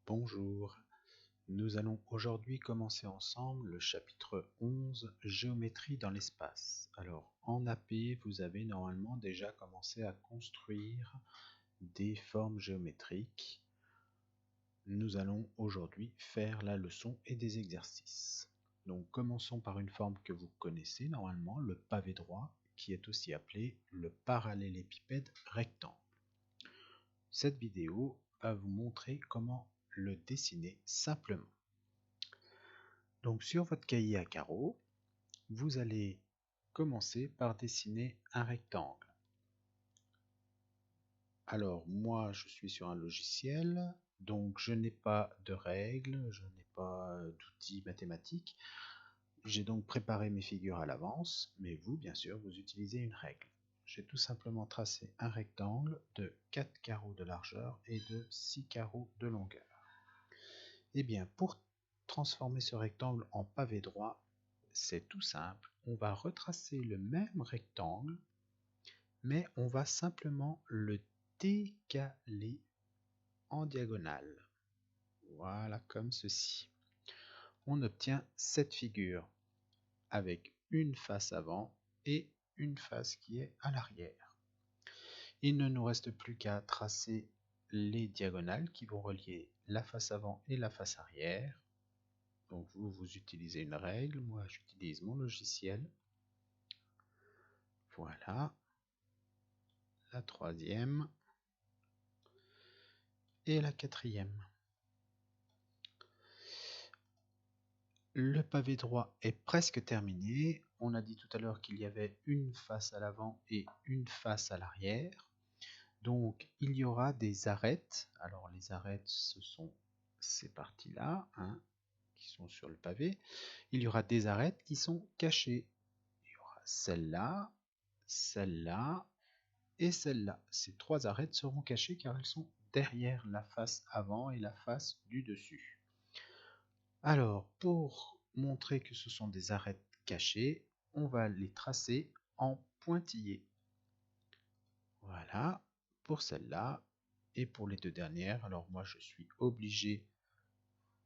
Bonjour, nous allons aujourd'hui commencer ensemble le chapitre 11, Géométrie dans l'espace. Alors en AP, vous avez normalement déjà commencé à construire des formes géométriques. Nous allons aujourd'hui faire la leçon et des exercices. Donc commençons par une forme que vous connaissez normalement, le pavé droit, qui est aussi appelé le parallélépipède rectangle. Cette vidéo va vous montrer comment le dessiner simplement. Donc sur votre cahier à carreaux, vous allez commencer par dessiner un rectangle. Alors moi je suis sur un logiciel, donc je n'ai pas de règles, je n'ai pas d'outils mathématiques. J'ai donc préparé mes figures à l'avance, mais vous bien sûr vous utilisez une règle. J'ai tout simplement tracé un rectangle de 4 carreaux de largeur et de 6 carreaux de longueur. Et bien pour transformer ce rectangle en pavé droit, c'est tout simple, on va retracer le même rectangle, mais on va simplement le décaler en diagonale. Voilà, comme ceci. On obtient cette figure avec une face avant et une face qui est à l'arrière. Il ne nous reste plus qu'à tracer les diagonales qui vont relier la face avant et la face arrière. Donc vous utilisez une règle, moi j'utilise mon logiciel. Voilà, la troisième et la quatrième. Le pavé droit est presque terminé. On a dit tout à l'heure qu'il y avait une face à l'avant et une face à l'arrière. Donc il y aura des arêtes. Alors les arêtes, ce sont ces parties-là, qui sont sur le pavé. Il y aura des arêtes qui sont cachées. Il y aura celle-là, celle-là et celle-là. Ces trois arêtes seront cachées car elles sont derrière la face avant et la face du dessus. Alors, pour montrer que ce sont des arêtes cachées, on va les tracer en pointillés. Voilà, pour celle-là et pour les deux dernières. Alors moi, je suis obligé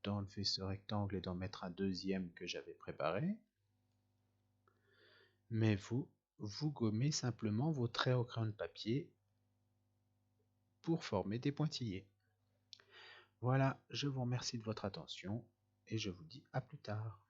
d'enlever ce rectangle et d'en mettre un deuxième que j'avais préparé. Mais vous gommez simplement vos traits au crayon de papier pour former des pointillés. Voilà, je vous remercie de votre attention et je vous dis à plus tard.